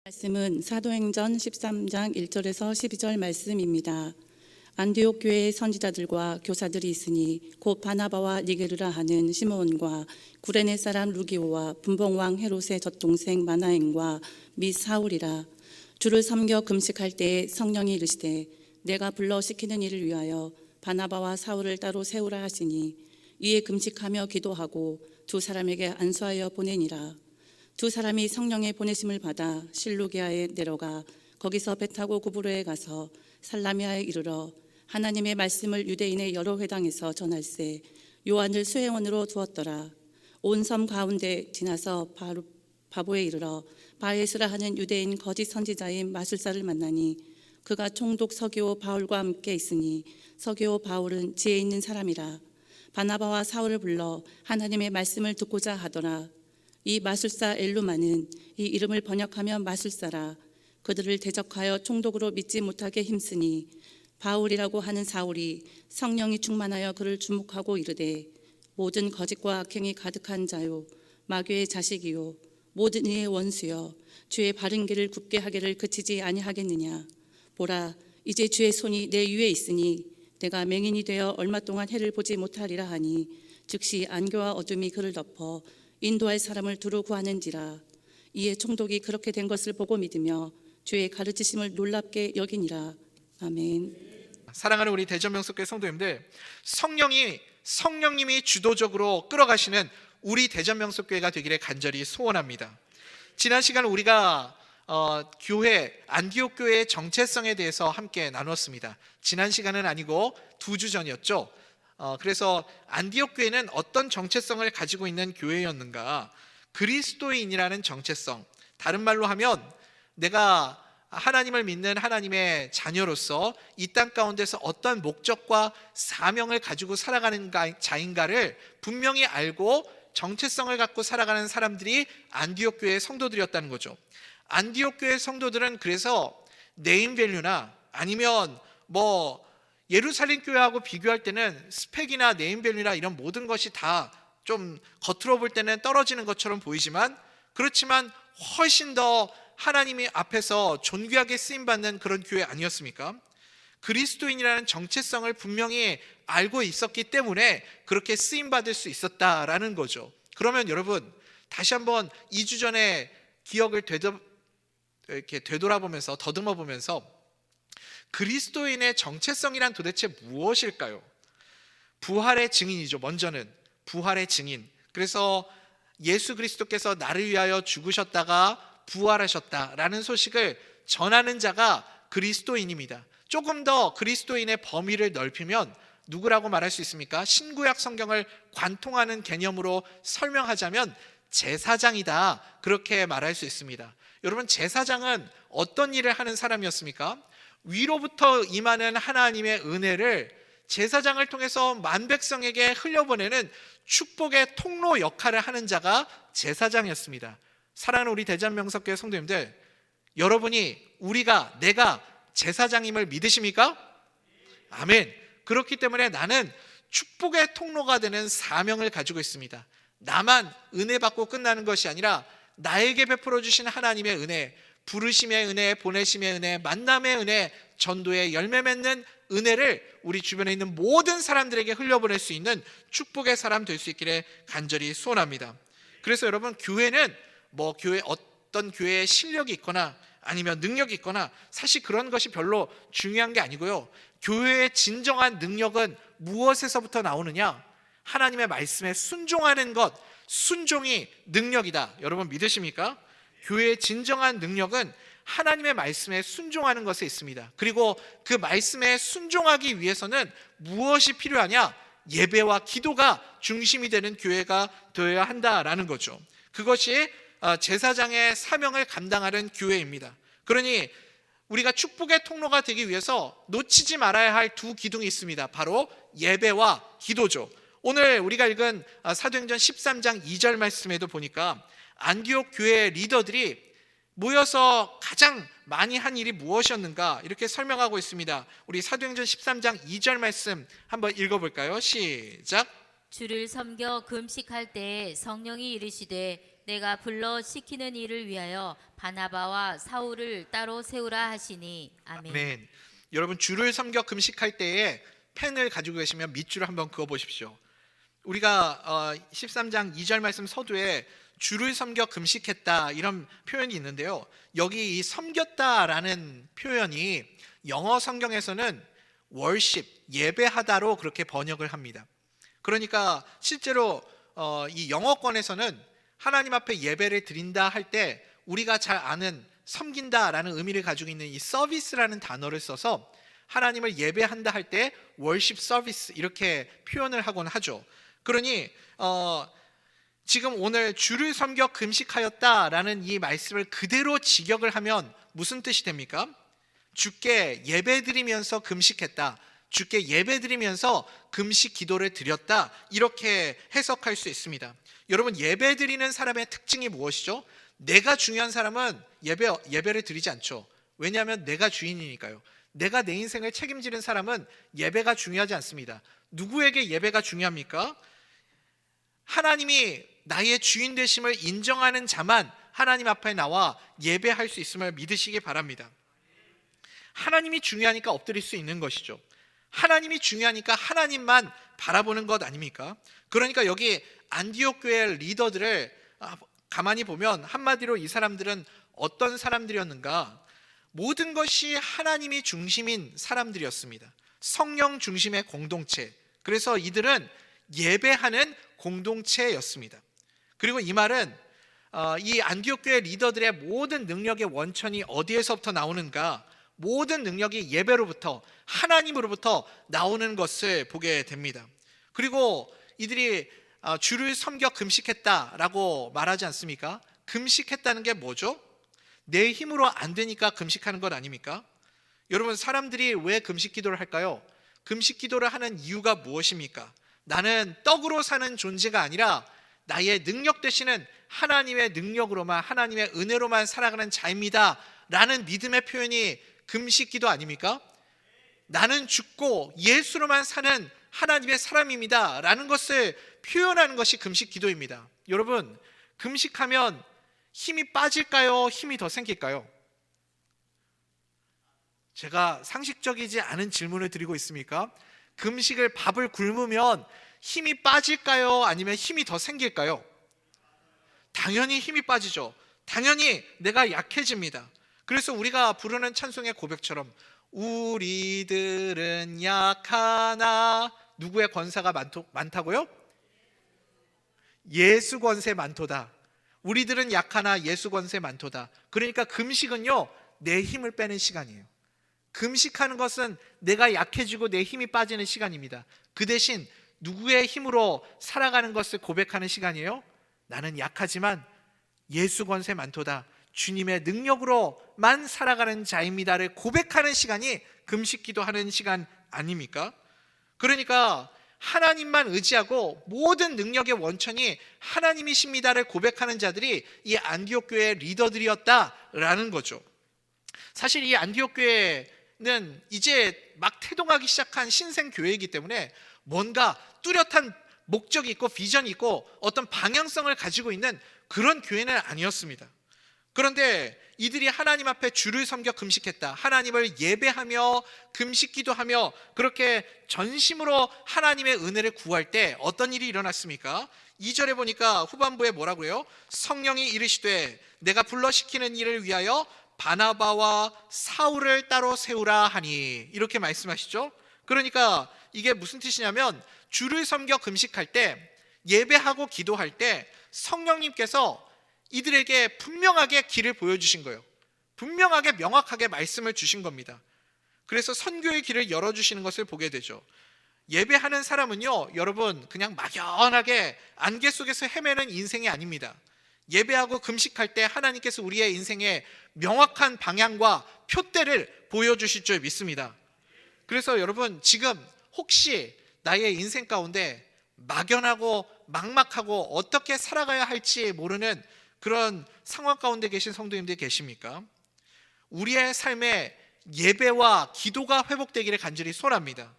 말씀은 사도행전 13장 1절에서 12절 말씀입니다. 안디옥 교회의 선지자들과 교사들이 있으니 곧 바나바와 니게르라 하는 시므온과 구레네 사람 루기오와 분봉왕 헤롯의 젖동생 마나엔과 및 사울이라. 주를 섬겨 금식할 때에 성령이 이르시되 내가 불러 시키는 일을 위하여 바나바와 사울을 따로 세우라 하시니 이에 금식하며 기도하고 두 사람에게 안수하여 보내니라. 두 사람이 성령의 보내심을 받아 실루기아에 내려가 거기서 배 타고 구브로에 가서 살라미아에 이르러 하나님의 말씀을 유대인의 여러 회당에서 전할세 요한을 수행원으로 두었더라. 온 섬 가운데 지나서 바보에 이르러 바에스라 하는 유대인 거짓 선지자인 마술사를 만나니 그가 총독 서기오 바울과 함께 있으니 서기오 바울은 지혜 있는 사람이라. 바나바와 사울을 불러 하나님의 말씀을 듣고자 하더라. 이 마술사 엘루마는 이 이름을 번역하면 마술사라. 그들을 대적하여 총독으로 믿지 못하게 힘쓰니 바울이라고 하는 사울이 성령이 충만하여 그를 주목하고 이르되 모든 거짓과 악행이 가득한 자요 마귀의 자식이요 모든 이의 원수여 주의 바른 길을 굽게 하기를 그치지 아니하겠느냐. 보라 이제 주의 손이 내 위에 있으니 내가 맹인이 되어 얼마 동안 해를 보지 못하리라 하니 즉시 안개와 어둠이 그를 덮어 인도할 사람을 두루 구하는지라. 이에 총독이 그렇게 된 것을 보고 믿으며 주의 가르치심을 놀랍게 여기니라. 아멘. 사랑하는 우리 대전명석교회 성도님들, 성령님이 주도적으로 끌어가시는 우리 대전명석교회가 되기를 간절히 소원합니다. 지난 시간 우리가 교회 안디옥 교회의 정체성에 대해서 함께 나눴습니다. 지난 시간은 아니고 2주 전이었죠. 그래서 안디옥 교회는 어떤 정체성을 가지고 있는 교회였는가? 그리스도인이라는 정체성. 다른 말로 하면 내가 하나님을 믿는 하나님의 자녀로서 이 땅 가운데서 어떤 목적과 사명을 가지고 살아가는 자인가를 분명히 알고 정체성을 갖고 살아가는 사람들이 안디옥 교회의 성도들이었다는 거죠. 안디옥 교회 성도들은 그래서 네임밸류나 아니면 예루살렘 교회하고 비교할 때는 스펙이나 네임밸류나 이런 모든 것이 다 좀 겉으로 볼 때는 떨어지는 것처럼 보이지만 그렇지만 훨씬 더 하나님이 앞에서 존귀하게 쓰임받는 그런 교회 아니었습니까? 그리스도인이라는 정체성을 분명히 알고 있었기 때문에 그렇게 쓰임받을 수 있었다라는 거죠. 그러면 여러분 다시 한번 2주 전에 기억을 되돌아보면서 더듬어 보면서 그리스도인의 정체성이란 도대체 무엇일까요? 부활의 증인이죠. 먼저는 부활의 증인. 그래서 예수 그리스도께서 나를 위하여 죽으셨다가 부활하셨다라는 소식을 전하는 자가 그리스도인입니다. 조금 더 그리스도인의 범위를 넓히면 누구라고 말할 수 있습니까? 신구약 성경을 관통하는 개념으로 설명하자면 제사장이다, 그렇게 말할 수 있습니다. 여러분, 제사장은 어떤 일을 하는 사람이었습니까? 위로부터 임하는 하나님의 은혜를 제사장을 통해서 만백성에게 흘려보내는 축복의 통로 역할을 하는 자가 제사장이었습니다. 사랑하는 우리 대전명석교회 성도님들, 내가 제사장임을 믿으십니까? 아멘. 그렇기 때문에 나는 축복의 통로가 되는 사명을 가지고 있습니다. 나만 은혜 받고 끝나는 것이 아니라 나에게 베풀어 주신 하나님의 은혜, 부르심의 은혜, 보내심의 은혜, 만남의 은혜, 전도의 열매 맺는 은혜를 우리 주변에 있는 모든 사람들에게 흘려보낼 수 있는 축복의 사람 될 수 있기를 간절히 소원합니다. 그래서 여러분, 교회는 어떤 교회에 실력이 있거나 아니면 능력이 있거나 사실 그런 것이 별로 중요한 게 아니고요. 교회의 진정한 능력은 무엇에서부터 나오느냐? 하나님의 말씀에 순종하는 것, 순종이 능력이다. 여러분 믿으십니까? 교회의 진정한 능력은 하나님의 말씀에 순종하는 것에 있습니다. 그리고 그 말씀에 순종하기 위해서는 무엇이 필요하냐? 예배와 기도가 중심이 되는 교회가 되어야 한다라는 거죠. 그것이 제사장의 사명을 감당하는 교회입니다. 그러니 우리가 축복의 통로가 되기 위해서 놓치지 말아야 할 두 기둥이 있습니다. 바로 예배와 기도죠. 오늘 우리가 읽은 사도행전 13장 2절 말씀에도 보니까 안디옥 교회 리더들이 모여서 가장 많이 한 일이 무엇이었는가 이렇게 설명하고 있습니다. 우리 사도행전 13장 2절 말씀 한번 읽어볼까요? 시작. 주를 섬겨 금식할 때에 성령이 이르시되 내가 불러 시키는 일을 위하여 바나바와 사울을 따로 세우라 하시니. 아멘. 아멘. 여러분, 주를 섬겨 금식할 때에 펜을 가지고 계시면 밑줄을 한번 그어 보십시오. 우리가 13장 2절 말씀 서두에 주를 섬겨 금식했다 이런 표현이 있는데요, 여기 이 섬겼다라는 표현이 영어 성경에서는 worship, 예배하다로 그렇게 번역을 합니다. 그러니까 실제로 이 영어권에서는 하나님 앞에 예배를 드린다 할 때 우리가 잘 아는 섬긴다라는 의미를 가지고 있는 이 서비스라는 단어를 써서 하나님을 예배한다 할 때 worship service 이렇게 표현을 하곤 하죠. 그러니 지금 오늘 주를 섬겨 금식하였다라는 이 말씀을 그대로 직역을 하면 무슨 뜻이 됩니까? 주께 예배드리면서 금식했다, 주께 예배드리면서 금식 기도를 드렸다, 이렇게 해석할 수 있습니다. 여러분, 예배드리는 사람의 특징이 무엇이죠? 내가 중요한 사람은 예배를 드리지 않죠. 왜냐하면 내가 주인이니까요. 내가 내 인생을 책임지는 사람은 예배가 중요하지 않습니다. 누구에게 예배가 중요합니까? 하나님이 나의 주인 되심을 인정하는 자만 하나님 앞에 나와 예배할 수 있음을 믿으시기 바랍니다. 하나님이 중요하니까 엎드릴 수 있는 것이죠. 하나님이 중요하니까 하나님만 바라보는 것 아닙니까? 그러니까 여기 안디옥 교회 리더들을 가만히 보면 한마디로 이 사람들은 어떤 사람들이었는가? 모든 것이 하나님이 중심인 사람들이었습니다. 성령 중심의 공동체. 그래서 이들은 예배하는 공동체였습니다. 그리고 이 말은 이 안디옥 교회 리더들의 모든 능력의 원천이 어디에서부터 나오는가? 모든 능력이 예배로부터, 하나님으로부터 나오는 것을 보게 됩니다. 그리고 이들이 주를 섬겨 금식했다라고 말하지 않습니까? 금식했다는 게 뭐죠? 내 힘으로 안 되니까 금식하는 것 아닙니까? 여러분, 사람들이 왜 금식 기도를 할까요? 금식 기도를 하는 이유가 무엇입니까? 나는 떡으로 사는 존재가 아니라 나의 능력 되시는 하나님의 능력으로만, 하나님의 은혜로만 살아가는 자입니다 라는 믿음의 표현이 금식 기도 아닙니까? 나는 죽고 예수로만 사는 하나님의 사람입니다 라는 것을 표현하는 것이 금식 기도입니다. 여러분, 금식하면 힘이 빠질까요? 힘이 더 생길까요? 제가 상식적이지 않은 질문을 드리고 있습니까? 금식을 밥을 굶으면 힘이 빠질까요? 아니면 힘이 더 생길까요? 당연히 힘이 빠지죠. 당연히 내가 약해집니다. 그래서 우리가 부르는 찬송의 고백처럼 우리들은 약하나 누구의 권세가 많다고요? 예수 권세 많도다. 우리들은 약하나 예수 권세 많도다. 그러니까 금식은요, 내 힘을 빼는 시간이에요. 금식하는 것은 내가 약해지고 내 힘이 빠지는 시간입니다. 그 대신 누구의 힘으로 살아가는 것을 고백하는 시간이에요? 나는 약하지만 예수 권세 많도다, 주님의 능력으로만 살아가는 자입니다를 고백하는 시간이 금식 기도하는 시간 아닙니까? 그러니까 하나님만 의지하고 모든 능력의 원천이 하나님이십니다를 고백하는 자들이 이 안디옥 교회의 리더들이었다라는 거죠. 사실 이 안디옥 교회는 이제 막 태동하기 시작한 신생 교회이기 때문에 뭔가 뚜렷한 목적이 있고 비전이 있고 어떤 방향성을 가지고 있는 그런 교회는 아니었습니다. 그런데 이들이 하나님 앞에 주를 섬겨 금식했다, 하나님을 예배하며 금식 기도하며 그렇게 전심으로 하나님의 은혜를 구할 때 어떤 일이 일어났습니까? 2절에 보니까 후반부에 뭐라고요? 성령이 이르시되 내가 불러 시키는 일을 위하여 바나바와 사울을 따로 세우라 하니, 이렇게 말씀하시죠. 그러니까 이게 무슨 뜻이냐면 주를 섬겨 금식할 때, 예배하고 기도할 때 성령님께서 이들에게 분명하게 길을 보여주신 거예요. 분명하게 명확하게 말씀을 주신 겁니다. 그래서 선교의 길을 열어주시는 것을 보게 되죠. 예배하는 사람은요, 여러분, 그냥 막연하게 안개 속에서 헤매는 인생이 아닙니다. 예배하고 금식할 때 하나님께서 우리의 인생에 명확한 방향과 표대를 보여주실 줄 믿습니다. 그래서 여러분, 지금 혹시 나의 인생 가운데 막연하고 막막하고 어떻게 살아가야 할지 모르는 그런 상황 가운데 계신 성도님들 계십니까? 우리의 삶에 예배와 기도가 회복되기를 간절히 소원합니다.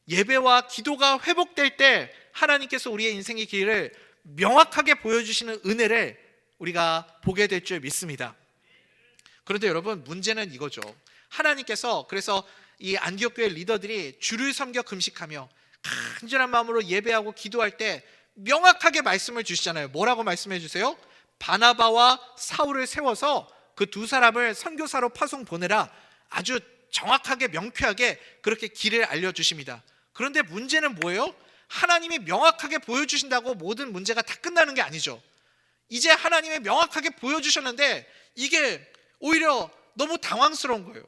예배와 기도가 회복될 때 하나님께서 우리의 인생의 길을 명확하게 보여주시는 은혜를 우리가 보게 될 줄 믿습니다. 그런데 여러분, 문제는 이거죠. 하나님께서 그래서 이 안디옥 교회 리더들이 주를 섬겨 금식하며 간절한 마음으로 예배하고 기도할 때 명확하게 말씀을 주시잖아요. 뭐라고 말씀해 주세요? 바나바와 사울을 세워서 그 두 사람을 선교사로 파송 보내라. 아주 정확하게 명쾌하게 그렇게 길을 알려주십니다. 그런데 문제는 뭐예요? 하나님이 명확하게 보여주신다고 모든 문제가 다 끝나는 게 아니죠. 이제 하나님이 명확하게 보여주셨는데 이게 오히려 너무 당황스러운 거예요.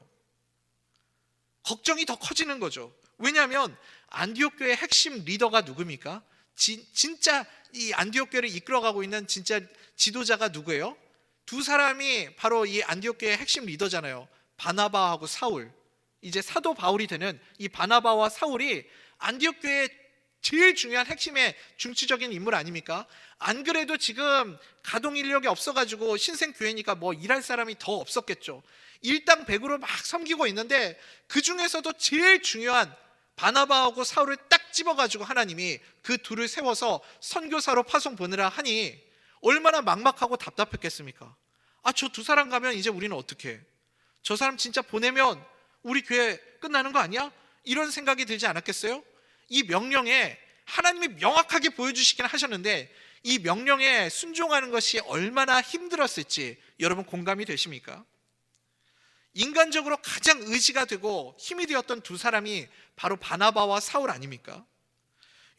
걱정이 더 커지는 거죠. 왜냐하면 안디옥 교회의 핵심 리더가 누굽니까? 진짜 이 안디옥 교회를 이끌어가고 있는 진짜 지도자가 누구예요? 두 사람이 바로 이 안디옥 교회의 핵심 리더잖아요. 바나바하고 사울. 이제 사도 바울이 되는 이 바나바와 사울이 안디옥 교회의 제일 중요한 핵심의 중추적인 인물 아닙니까? 안 그래도 지금 가동 인력이 없어가지고 신생교회니까 뭐 일할 사람이 더 없었겠죠. 일당백으로 막 섬기고 있는데 그 중에서도 제일 중요한 바나바하고 사울을 딱 집어가지고 하나님이 그 둘을 세워서 선교사로 파송 보내라 하니 얼마나 막막하고 답답했겠습니까? 저 두 사람 가면 이제 우리는 어떻게 해? 저 사람 진짜 보내면 우리 교회 끝나는 거 아니야? 이런 생각이 들지 않았겠어요? 이 명령에 하나님이 명확하게 보여주시긴 하셨는데 이 명령에 순종하는 것이 얼마나 힘들었을지 여러분 공감이 되십니까? 인간적으로 가장 의지가 되고 힘이 되었던 두 사람이 바로 바나바와 사울 아닙니까?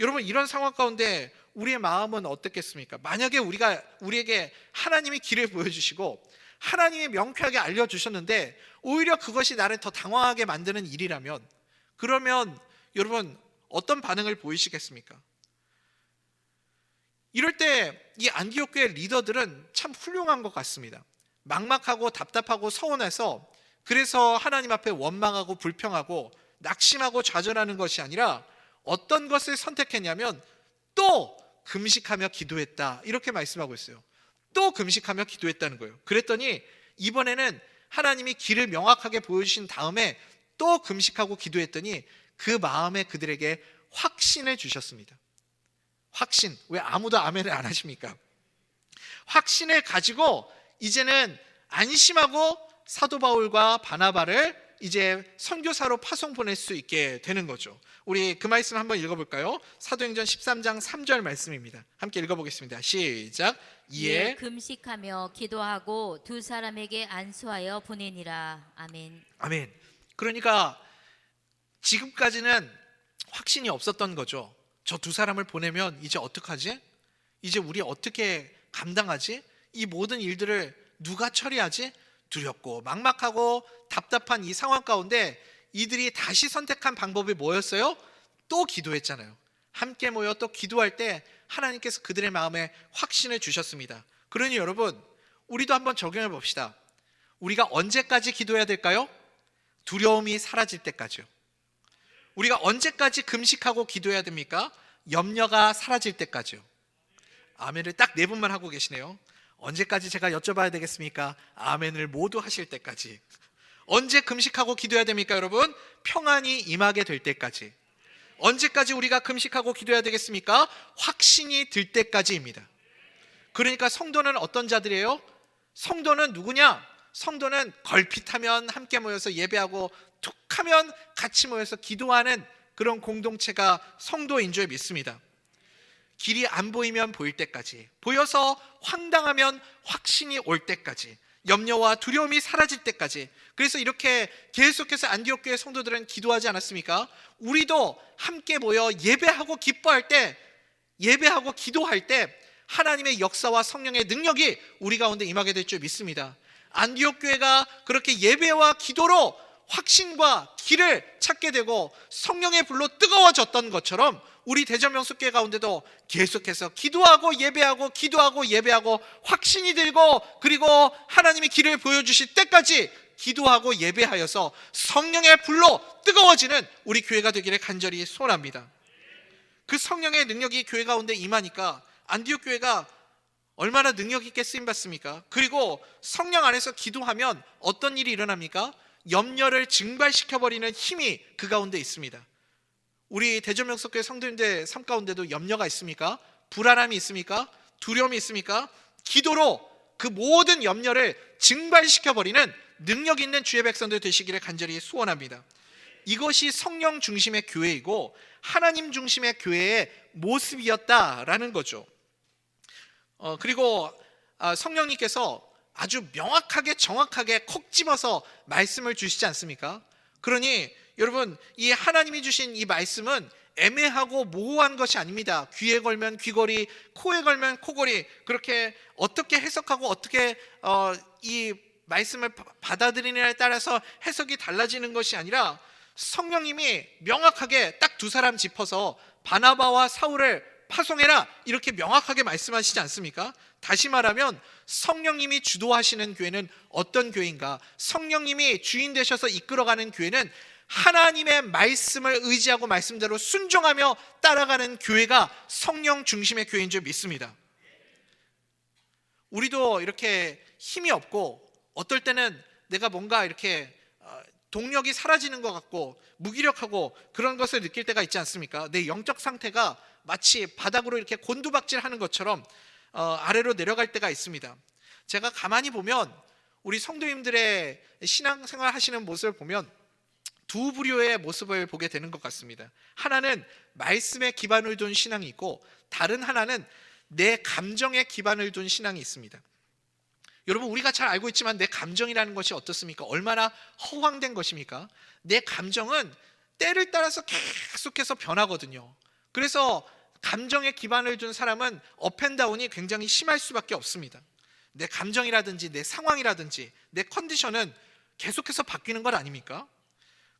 여러분, 이런 상황 가운데 우리의 마음은 어떻겠습니까? 만약에 우리에게 하나님이 길을 보여주시고 하나님이 명쾌하게 알려주셨는데 오히려 그것이 나를 더 당황하게 만드는 일이라면, 그러면 여러분 어떤 반응을 보이시겠습니까? 이럴 때 이 안디옥 교회 리더들은 참 훌륭한 것 같습니다. 막막하고 답답하고 서운해서 그래서 하나님 앞에 원망하고 불평하고 낙심하고 좌절하는 것이 아니라 어떤 것을 선택했냐면 또 금식하며 기도했다, 이렇게 말씀하고 있어요. 또 금식하며 기도했다는 거예요. 그랬더니 이번에는 하나님이 길을 명확하게 보여주신 다음에 또 금식하고 기도했더니 그 마음에 그들에게 확신을 주셨습니다. 확신. 왜 아무도 아멘을 안 하십니까? 확신을 가지고 이제는 안심하고 사도 바울과 바나바를 이제 선교사로 파송 보낼 수 있게 되는 거죠. 우리 그 말씀 한번 읽어볼까요? 사도행전 13장 3절 말씀입니다. 함께 읽어보겠습니다. 시작. 이에 금식하며 기도하고 두 사람에게 안수하여 보내니라. 아멘. 아멘. 그러니까 지금까지는 확신이 없었던 거죠. 저 두 사람을 보내면 이제 어떡하지? 이제 우리 어떻게 감당하지? 이 모든 일들을 누가 처리하지? 두렵고 막막하고 답답한 이 상황 가운데 이들이 다시 선택한 방법이 뭐였어요? 또 기도했잖아요. 함께 모여 또 기도할 때 하나님께서 그들의 마음에 확신을 주셨습니다. 그러니 여러분, 우리도 한번 적용해 봅시다. 우리가 언제까지 기도해야 될까요? 두려움이 사라질 때까지요. 우리가 언제까지 금식하고 기도해야 됩니까? 염려가 사라질 때까지요. 아멘을 딱 4분만 하고 계시네요. 언제까지 제가 여쭤봐야 되겠습니까? 아멘을 모두 하실 때까지. 언제 금식하고 기도해야 됩니까, 여러분? 평안이 임하게 될 때까지. 언제까지 우리가 금식하고 기도해야 되겠습니까? 확신이 들 때까지입니다. 그러니까 성도는 어떤 자들이에요? 성도는 누구냐? 성도는 걸핏하면 함께 모여서 예배하고 툭하면 같이 모여서 기도하는 그런 공동체가 성도인 줄 믿습니다. 길이 안 보이면 보일 때까지, 보여서 황당하면 확신이 올 때까지, 염려와 두려움이 사라질 때까지. 그래서 이렇게 계속해서 안디옥 교회 성도들은 기도하지 않았습니까? 우리도 함께 모여 예배하고 기뻐할 때, 예배하고 기도할 때 하나님의 역사와 성령의 능력이 우리 가운데 임하게 될 줄 믿습니다. 안디옥 교회가 그렇게 예배와 기도로 확신과 길을 찾게 되고 성령의 불로 뜨거워졌던 것처럼 우리 대전명숙교회 가운데도 계속해서 기도하고 예배하고 기도하고 예배하고 확신이 들고 그리고 하나님이 길을 보여주실 때까지 기도하고 예배하여서 성령의 불로 뜨거워지는 우리 교회가 되기를 간절히 소원합니다. 그 성령의 능력이 교회 가운데 임하니까 안디옥 교회가 얼마나 능력 있게 쓰임받습니까? 그리고 성령 안에서 기도하면 어떤 일이 일어납니까? 염려를 증발시켜버리는 힘이 그 가운데 있습니다. 우리 대전명석교회 성도님들 삶 가운데도 염려가 있습니까? 불안함이 있습니까? 두려움이 있습니까? 기도로 그 모든 염려를 증발시켜버리는 능력 있는 주의 백성들 되시기를 간절히 소원합니다. 이것이 성령 중심의 교회이고 하나님 중심의 교회의 모습이었다라는 거죠. 그리고 성령님께서 아주 명확하게 정확하게 콕 집어서 말씀을 주시지 않습니까? 그러니 여러분, 이 하나님이 주신 이 말씀은 애매하고 모호한 것이 아닙니다. 귀에 걸면 귀걸이, 코에 걸면 코걸이, 그렇게 어떻게 해석하고 어떻게 이 말씀을 받아들이느냐에 따라서 해석이 달라지는 것이 아니라 성령님이 명확하게 딱 두 사람 짚어서 바나바와 사울을 파송해라 이렇게 명확하게 말씀하시지 않습니까? 다시 말하면 성령님이 주도하시는 교회는 어떤 교회인가? 성령님이 주인 되셔서 이끌어가는 교회는 하나님의 말씀을 의지하고 말씀대로 순종하며 따라가는 교회가 성령 중심의 교회인 줄 믿습니다. 우리도 이렇게 힘이 없고 어떨 때는 내가 뭔가 이렇게 동력이 사라지는 것 같고 무기력하고 그런 것을 느낄 때가 있지 않습니까? 내 영적 상태가 마치 바닥으로 이렇게 곤두박질하는 것처럼 아래로 내려갈 때가 있습니다. 제가 가만히 보면 우리 성도님들의 신앙생활 하시는 모습을 보면 두 부류의 모습을 보게 되는 것 같습니다. 하나는 말씀에 기반을 둔 신앙이 있고 다른 하나는 내 감정에 기반을 둔 신앙이 있습니다. 여러분, 우리가 잘 알고 있지만 내 감정이라는 것이 어떻습니까? 얼마나 허황된 것입니까? 내 감정은 때를 따라서 계속해서 변하거든요. 그래서 감정에 기반을 둔 사람은 업앤다운이 굉장히 심할 수밖에 없습니다. 내 감정이라든지 내 상황이라든지 내 컨디션은 계속해서 바뀌는 것 아닙니까?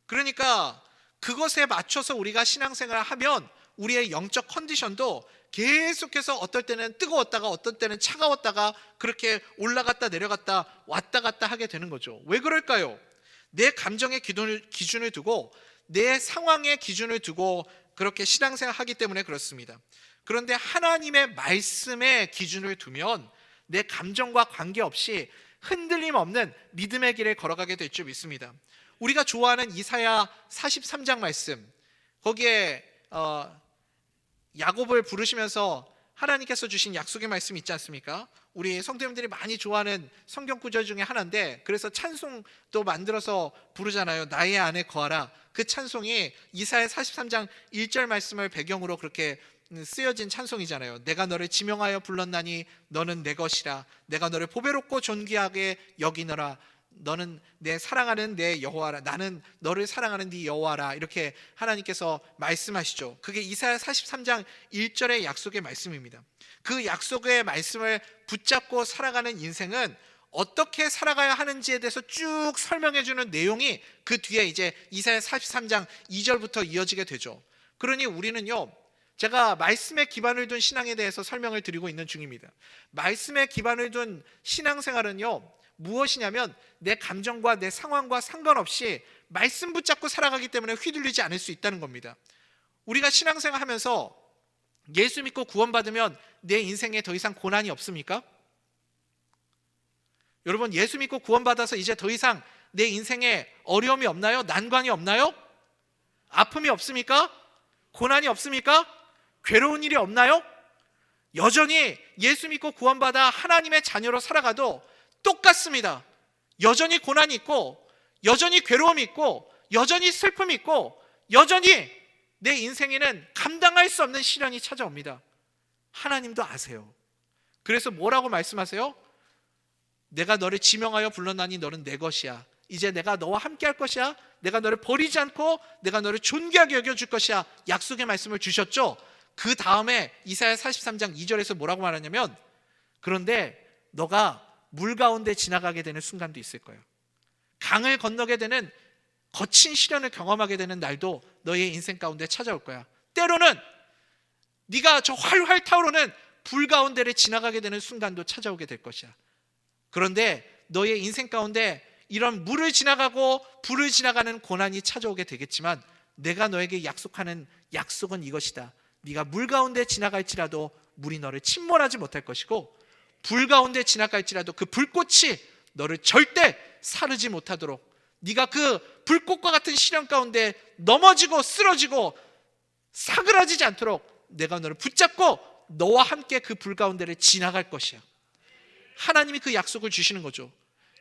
그러니까 그것에 맞춰서 우리가 신앙생활을 하면 우리의 영적 컨디션도 계속해서 어떨 때는 뜨거웠다가 어떨 때는 차가웠다가 그렇게 올라갔다 내려갔다 왔다 갔다 하게 되는 거죠. 왜 그럴까요? 내 감정의 기준을 두고 내 상황의 기준을 두고 그렇게 신앙생활을 하기 때문에 그렇습니다. 그런데 하나님의 말씀의 기준을 두면 내 감정과 관계없이 흔들림 없는 믿음의 길을 걸어가게 될 줄 믿습니다. 우리가 좋아하는 이사야 43장 말씀, 거기에 야곱을 부르시면서 하나님께서 주신 약속의 말씀이 있지 않습니까? 우리 성도님들이 많이 좋아하는 성경 구절 중에 하나인데, 그래서 찬송도 만들어서 부르잖아요. 나의 안에 거하라. 그 찬송이 이사야 43장 1절 말씀을 배경으로 그렇게 쓰여진 찬송이잖아요. 내가 너를 지명하여 불렀나니 너는 내 것이라. 내가 너를 보배롭고 존귀하게 여기너라. 너는 내 사랑하는 내 여호와라. 나는 너를 사랑하는 네 여호와라. 이렇게 하나님께서 말씀하시죠. 그게 이사야 43장 1절의 약속의 말씀입니다. 그 약속의 말씀을 붙잡고 살아가는 인생은 어떻게 살아가야 하는지에 대해서 쭉 설명해 주는 내용이 그 뒤에 이제 이사야 43장 2절부터 이어지게 되죠. 그러니 우리는요, 제가 말씀에 기반을 둔 신앙에 대해서 설명을 드리고 있는 중입니다. 말씀에 기반을 둔 신앙생활은요, 무엇이냐면 내 감정과 내 상황과 상관없이 말씀 붙잡고 살아가기 때문에 휘둘리지 않을 수 있다는 겁니다. 우리가 신앙생활 하면서 예수 믿고 구원받으면 내 인생에 더 이상 고난이 없습니까? 여러분, 예수 믿고 구원받아서 이제 더 이상 내 인생에 어려움이 없나요? 난관이 없나요? 아픔이 없습니까? 고난이 없습니까? 괴로운 일이 없나요? 여전히 예수 믿고 구원받아 하나님의 자녀로 살아가도 똑같습니다. 여전히 고난이 있고, 여전히 괴로움이 있고, 여전히 슬픔이 있고, 여전히 내 인생에는 감당할 수 없는 시련이 찾아옵니다. 하나님도 아세요. 그래서 뭐라고 말씀하세요? 내가 너를 지명하여 불렀나니 너는 내 것이야. 이제 내가 너와 함께 할 것이야. 내가 너를 버리지 않고 내가 너를 존귀하게 여겨줄 것이야. 약속의 말씀을 주셨죠. 그 다음에 이사야 43장 2절에서 뭐라고 말하냐면, 그런데 너가 물 가운데 지나가게 되는 순간도 있을 거예요. 강을 건너게 되는 거친 시련을 경험하게 되는 날도 너의 인생 가운데 찾아올 거야. 때로는 네가 저 활활 타오르는 불 가운데를 지나가게 되는 순간도 찾아오게 될 것이야. 그런데 너의 인생 가운데 이런 물을 지나가고 불을 지나가는 고난이 찾아오게 되겠지만, 내가 너에게 약속하는 약속은 이것이다. 네가 물 가운데 지나갈지라도 물이 너를 침몰하지 못할 것이고, 불 가운데 지나갈지라도 그 불꽃이 너를 절대 사르지 못하도록, 네가 그 불꽃과 같은 시련 가운데 넘어지고 쓰러지고 사그라지지 않도록 내가 너를 붙잡고 너와 함께 그 불 가운데를 지나갈 것이야. 하나님이 그 약속을 주시는 거죠.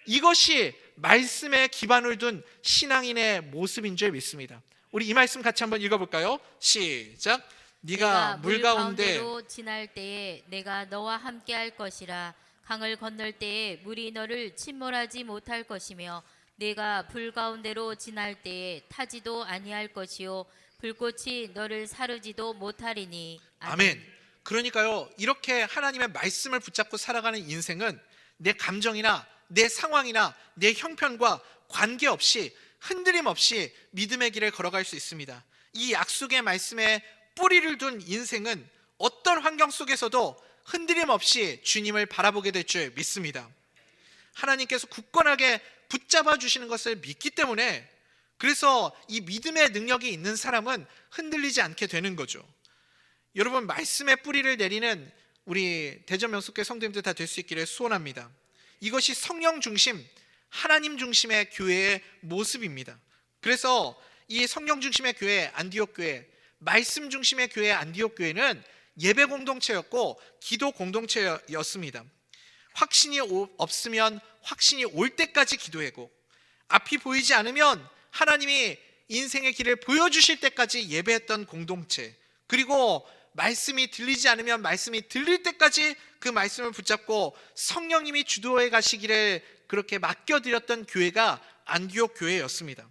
이것이 말씀에 기반을 둔 신앙인의 모습인 줄 믿습니다. 우리 이 말씀 같이 한번 읽어볼까요? 시작. 네가 물 가운데 가운데로 지날 때에 내가 너와 함께 할 것이라. 강을 건널 때에 물이 너를 침몰하지 못할 것이며 내가 불 가운데로 지날 때에 타지도 아니할 것이요 불꽃이 너를 사르지도 못하리니. 아멘. 그러니까요, 이렇게 하나님의 말씀을 붙잡고 살아가는 인생은 내 감정이나 내 상황이나 내 형편과 관계없이 흔들림 없이 믿음의 길을 걸어갈 수 있습니다. 이 약속의 말씀에 뿌리를 둔 인생은 어떤 환경 속에서도 흔들림 없이 주님을 바라보게 될 줄 믿습니다. 하나님께서 굳건하게 붙잡아 주시는 것을 믿기 때문에, 그래서 이 믿음의 능력이 있는 사람은 흔들리지 않게 되는 거죠. 여러분, 말씀의 뿌리를 내리는 우리 대전 명석교회 성도님들 다 될 수 있기를 소원합니다. 이것이 성령 중심, 하나님 중심의 교회의 모습입니다. 그래서 이 성령 중심의 교회 안디옥 교회, 말씀 중심의 교회 안디옥 교회는 예배 공동체였고 기도 공동체였습니다. 확신이 없으면 확신이 올 때까지 기도하고, 앞이 보이지 않으면 하나님이 인생의 길을 보여주실 때까지 예배했던 공동체, 그리고 말씀이 들리지 않으면 말씀이 들릴 때까지 그 말씀을 붙잡고 성령님이 주도해 가시기를 그렇게 맡겨드렸던 교회가 안디옥 교회였습니다.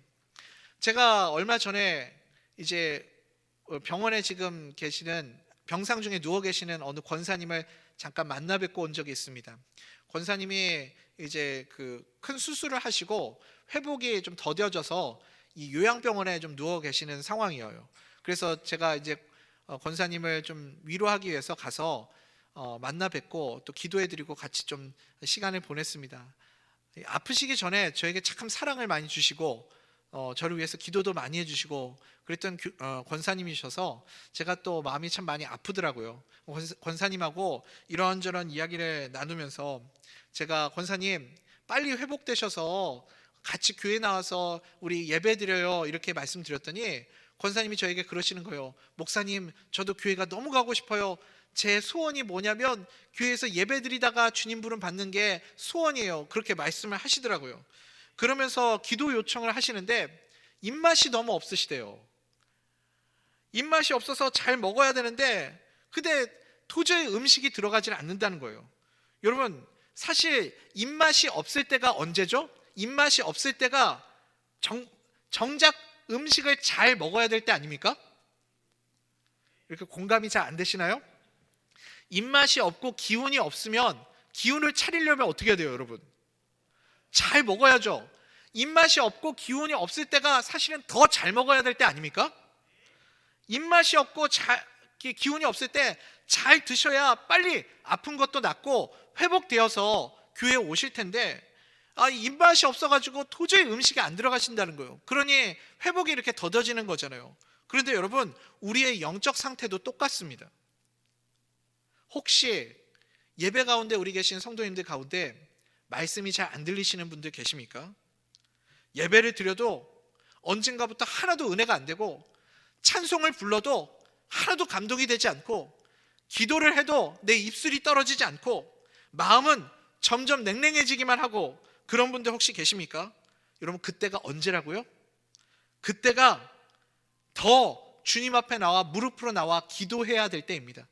제가 얼마 전에 이제 병원에 지금 계시는, 병상 중에 누워 계시는 어느 권사님을 잠깐 만나 뵙고 온 적이 있습니다. 권사님이 이제 그 큰 수술을 하시고 회복이 좀 더뎌져서 이 요양병원에 좀 누워 계시는 상황이에요. 그래서 제가 이제 권사님을 좀 위로하기 위해서 가서 만나 뵙고 또 기도해드리고 같이 좀 시간을 보냈습니다. 아프시기 전에 저에게 참 사랑을 많이 주시고 저를 위해서 기도도 많이 해주시고 그랬던 권사님이셔서 제가 또 마음이 참 많이 아프더라고요. 권사님하고 이런저런 이야기를 나누면서 제가 권사님 빨리 회복되셔서 같이 교회 나와서 우리 예배드려요 이렇게 말씀드렸더니 권사님이 저에게 그러시는 거예요. 목사님, 저도 교회가 너무 가고 싶어요. 제 소원이 뭐냐면 교회에서 예배드리다가 주님 부름 받는 게 소원이에요. 그렇게 말씀을 하시더라고요. 그러면서 기도 요청을 하시는데 입맛이 너무 없으시대요. 입맛이 없어서 잘 먹어야 되는데 근데 도저히 음식이 들어가질 않는다는 거예요. 여러분, 사실 입맛이 없을 때가 언제죠? 입맛이 없을 때가 정작 음식을 잘 먹어야 될 때 아닙니까? 이렇게 공감이 잘 안 되시나요? 입맛이 없고 기운이 없으면 기운을 차리려면 어떻게 해야 돼요, 여러분? 잘 먹어야죠. 입맛이 없고 기운이 없을 때가 사실은 더 잘 먹어야 될 때 아닙니까? 입맛이 없고 기운이 없을 때 잘 드셔야 빨리 아픈 것도 낫고 회복되어서 교회에 오실 텐데 입맛이 없어가지고 도저히 음식이 안 들어가신다는 거예요. 그러니 회복이 이렇게 더뎌지는 거잖아요. 그런데 여러분, 우리의 영적 상태도 똑같습니다. 혹시 예배 가운데 우리 계신 성도님들 가운데 말씀이 잘 안 들리시는 분들 계십니까? 예배를 드려도 언젠가부터 하나도 은혜가 안 되고 찬송을 불러도 하나도 감동이 되지 않고 기도를 해도 내 입술이 떨어지지 않고 마음은 점점 냉랭해지기만 하고 그런 분들 혹시 계십니까? 여러분, 그때가 언제라고요? 그때가 더 주님 앞에 나와 무릎으로 나와 기도해야 될 때입니다.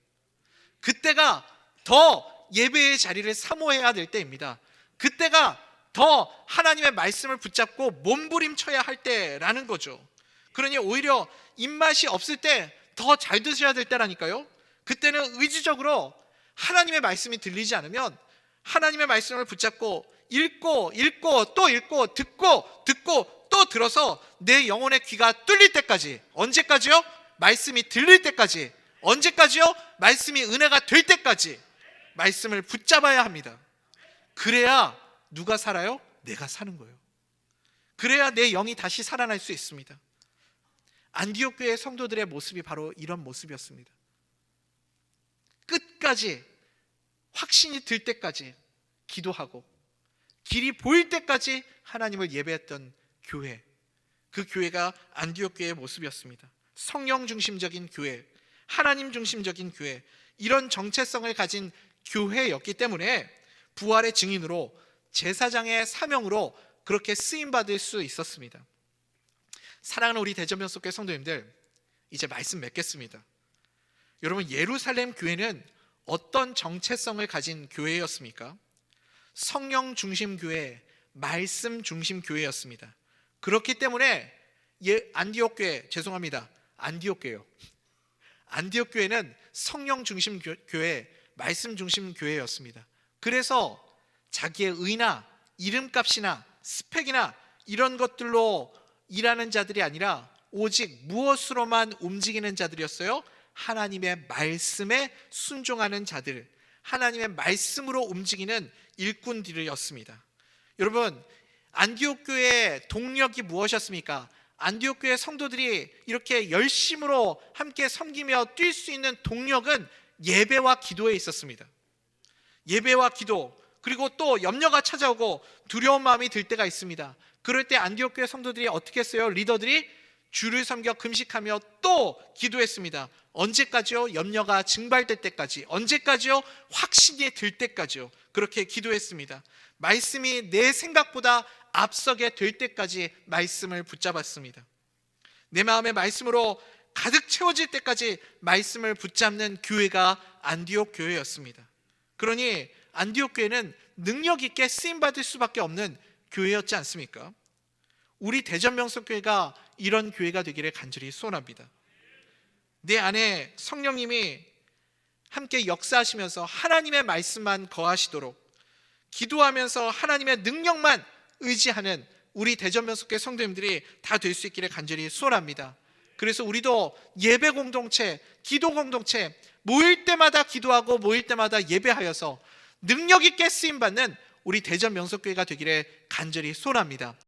그때가 더 예배의 자리를 사모해야 될 때입니다. 그때가 더 하나님의 말씀을 붙잡고 몸부림쳐야 할 때라는 거죠. 그러니 오히려 입맛이 없을 때 더 잘 드셔야 될 때라니까요. 그때는 의지적으로 하나님의 말씀이 들리지 않으면 하나님의 말씀을 붙잡고 읽고 또 읽고 듣고 또 들어서 내 영혼의 귀가 뚫릴 때까지. 언제까지요? 말씀이 들릴 때까지. 언제까지요? 말씀이 은혜가 될 때까지 말씀을 붙잡아야 합니다. 그래야 누가 살아요? 내가 사는 거예요. 그래야 내 영이 다시 살아날 수 있습니다. 안디옥 교회 성도들의 모습이 바로 이런 모습이었습니다. 끝까지 확신이 들 때까지 기도하고 길이 보일 때까지 하나님을 예배했던 교회, 그 교회가 안디옥 교회의 모습이었습니다. 성령 중심적인 교회, 하나님 중심적인 교회, 이런 정체성을 가진 교회였기 때문에 부활의 증인으로 제사장의 사명으로 그렇게 쓰임받을 수 있었습니다. 사랑하는 우리 대전명석교회 성도님들, 이제 말씀 맺겠습니다. 여러분, 예루살렘 교회는 어떤 정체성을 가진 교회였습니까? 성령 중심 교회, 말씀 중심 교회였습니다. 그렇기 때문에 안디옥 교회, 죄송합니다. 안디옥 교회요. 안디옥 교회는 성령 중심 교회, 말씀 중심 교회였습니다. 그래서 자기의 의나 이름값이나 스펙이나 이런 것들로 일하는 자들이 아니라 오직 무엇으로만 움직이는 자들이었어요? 하나님의 말씀에 순종하는 자들, 하나님의 말씀으로 움직이는 일꾼들이었습니다. 여러분, 안디옥 교회의 동력이 무엇이었습니까? 안디옥 교회 성도들이 이렇게 열심으로 함께 섬기며 뛸 수 있는 동력은 예배와 기도에 있었습니다. 예배와 기도, 그리고 또 염려가 찾아오고 두려운 마음이 들 때가 있습니다. 그럴 때 안디옥 교회 성도들이 어떻게 했어요? 리더들이 주를 섬겨 금식하며 또 기도했습니다. 언제까지요? 염려가 증발될 때까지. 언제까지요? 확신이 들 때까지요. 그렇게 기도했습니다. 말씀이 내 생각보다 앞서게 될 때까지 말씀을 붙잡았습니다. 내 마음의 말씀으로 가득 채워질 때까지 말씀을 붙잡는 교회가 안디옥 교회였습니다. 그러니 안디옥 교회는 능력 있게 쓰임받을 수밖에 없는 교회였지 않습니까? 우리 대전명석교회가 이런 교회가 되기를 간절히 소원합니다. 내 안에 성령님이 함께 역사하시면서 하나님의 말씀만 거하시도록, 기도하면서 하나님의 능력만 의지하는 우리 대전명석교회 성도님들이 다 될 수 있기를 간절히 소원합니다. 그래서 우리도 예배 공동체, 기도 공동체, 모일 때마다 기도하고 모일 때마다 예배하여서 능력 있게 쓰임받는 우리 대전명석교회가 되기를 간절히 소원합니다.